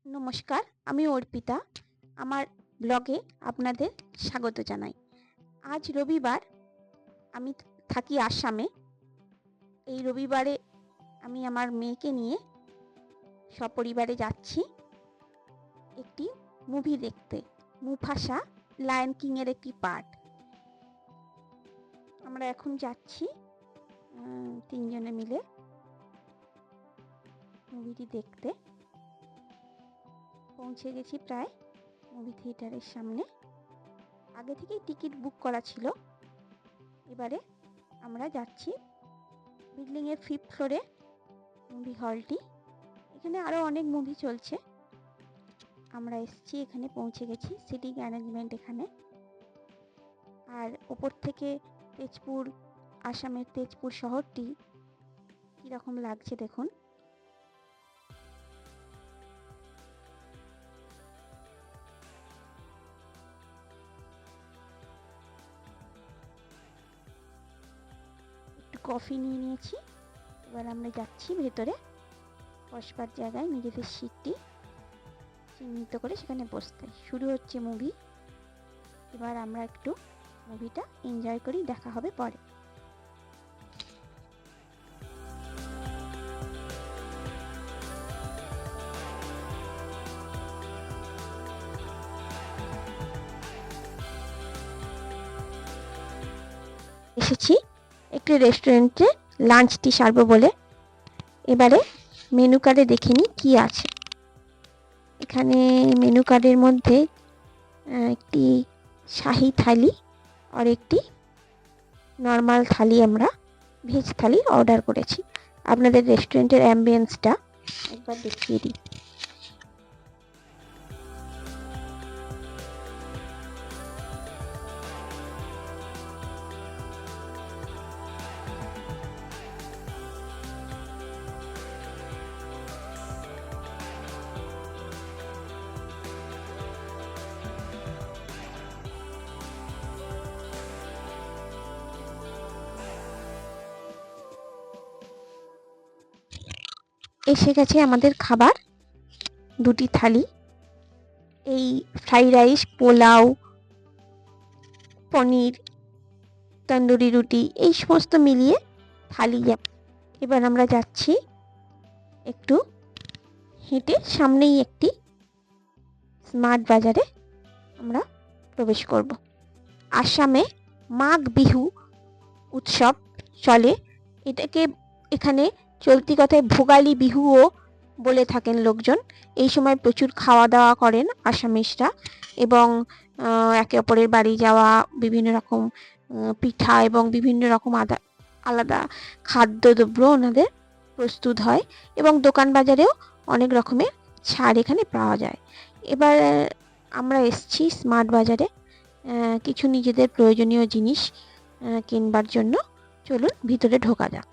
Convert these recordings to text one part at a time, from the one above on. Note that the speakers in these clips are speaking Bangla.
নমস্কার, আমি অর্পিতা। আমার ব্লগে আপনাদের স্বাগত জানাই। আজ রবিবার, আমি থাকি আসামে। এই রবিবারে আমি আমার মেয়েকে নিয়ে সপরিবারে যাচ্ছি একটি মুভি দেখতে। মুফাসা, লায়ন কিংয়ের একটি পার্ট। আমরা এখন যাচ্ছি 3 জনে মিলে মুভিটি দেখতে। পৌঁছে গেছি প্রায় মুভি থিয়েটারের সামনে। আগে থেকেই টিকিট বুক করা ছিল। এবারে আমরা যাচ্ছি বিল্ডিংয়ের 5th ফ্লোরে মুভি হলটি। এখানে আরও অনেক মুভি চলছে। আমরা এসেছি, এখানে পৌঁছে গেছি। সিটিং অ্যারেঞ্জমেন্ট এখানে। আর ওপর থেকে তেজপুর, আসামের তেজপুর শহরটি কীরকম লাগছে দেখুন। একটু কফি নিয়ে নিয়েছি। এবার আমরা যাচ্ছি ভেতরে বসবার জায়গায়, নিজেদের সিটটি চিহ্নিত করে সেখানে বসতে। শুরু হচ্ছে মুভি। এবার আমরা একটু মুভিটা এনজয় করি, দেখা হবে পরে। এসেছি একটি রেস্টুরেন্টে লাঞ্চটি সারবো বলে। এবারে মেনু কার্ডে দেখে নিই কী আছে। এখানে মেনু কার্ডের মধ্যে একটি শাহি থালি আর একটি নর্মাল থালি, আমরা ভেজ থালি অর্ডার করেছি। আপনাদের রেস্টুরেন্টের অ্যাম্বিয়েন্সটা একবার দেখিয়ে দিই। এসে গেছে আমাদের খাবার, দুটি থালি। এই ফ্রাইড রাইস, পোলাও, পনির, তন্দুরি রুটি, এই সমস্ত মিলিয়ে থালি। এবার আমরা যাচ্ছি একটু হেঁটে, সামনেই একটি স্মার্ট বাজারে আমরা প্রবেশ করব। আসামে মাঘ বিহু উৎসব চলে। এটাকে এখানে চলতি কথায় ভোগালী বিহুও বলে থাকেন লোকজন। এই সময় প্রচুর খাওয়া দাওয়া করেন আসামিসরা, এবং একে অপরের বাড়ি যাওয়া, বিভিন্ন রকম পিঠা এবং বিভিন্ন রকম আলাদা খাদ্যদ্রব্য ওনাদের প্রস্তুত হয়, এবং দোকান বাজারেও অনেক রকমের ছাড় এখানে পাওয়া যায়। এবার আমরা এসছি স্মার্ট বাজারে কিছু নিজেদের প্রয়োজনীয় জিনিস কিনবার জন্য। চলুন ভিতরে ঢোকা যাক।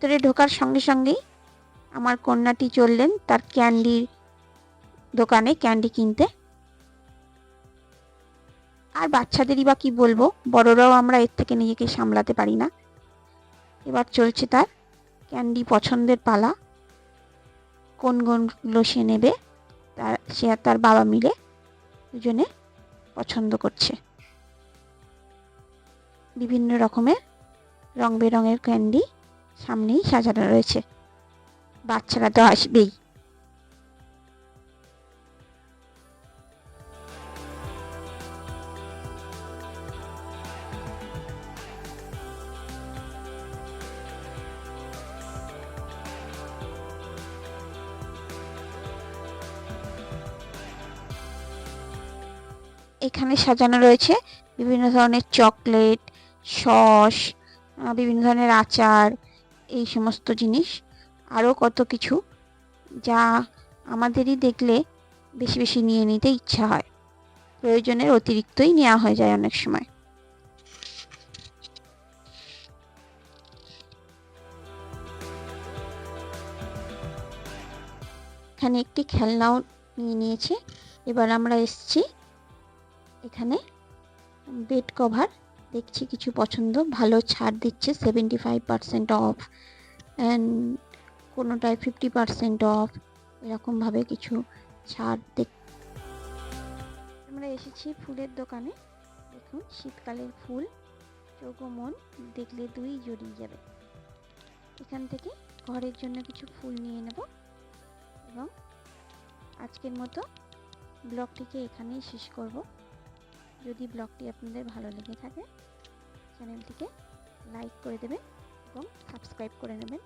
ভিতরে ঢোকার সঙ্গে সঙ্গেই আমার কন্যাটি চললেন তার ক্যান্ডির দোকানে ক্যান্ডি কিনতে। আর বাচ্চাদেরই বা কি বলবো, বড়রাও আমরা এর থেকে নিজেকে সামলাতে পারি না। এবার চলছে তার ক্যান্ডি পছন্দের পালা। কোনগুলো সে নেবে সে আর তার বাবা মিলে দুজনে পছন্দ করছে। বিভিন্ন রকমের রং বেরঙের ক্যান্ডি সামনেই সাজানো রয়েছে। বাচ্চারা তো আসবেই। এখানে সাজানো রয়েছে বিভিন্ন ধরনের চকলেট, সস, বিভিন্ন ধরনের আচার, এই সমস্ত জিনিস, আরও কত কিছু, যা আমাদেরই দেখলে বেশি বেশি নিয়ে নিতে ইচ্ছা হয়। প্রয়োজনের অতিরিক্তই নেওয়া হয়ে যায় অনেক সময়। এখানে একটি খেলনাও নিয়ে নিয়েছে, এবার আমরা এসছি এখানে বেড কভার, দেখছি কিছু পছন্দ, ভালো ছাড় দিচ্ছে, 75% অফ অ্যান্ড কোনোটায় 50% অফ, এরকমভাবে কিছু ছাড় আমরা এসেছি ফুলের দোকানে। দেখুন শীতকালের ফুল, চোখ ও মন দেখলে দুই জড়িয়ে যাবে। এখান থেকে ঘরের জন্য কিছু ফুল নিয়ে নেব এবং আজকের মতো ব্লগটিকে এখানেই শেষ করব। যদি ব্লগটি আপনাদের ভালো লেগে থাকে চ্যানেলটিকে লাইক করে দেবেন এবং সাবস্ক্রাইব করে নেবেন।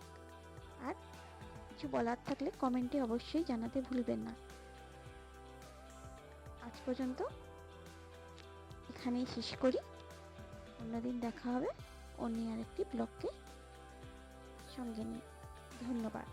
আর কিছু বলার থাকলে কমেন্টে অবশ্যই জানাতে ভুলবেন না। আজ পর্যন্ত এখানেই শেষ করি, অন্যদিন দেখা হবে অন্য আরেকটি ব্লগকে সঙ্গে নিয়ে। ধন্যবাদ।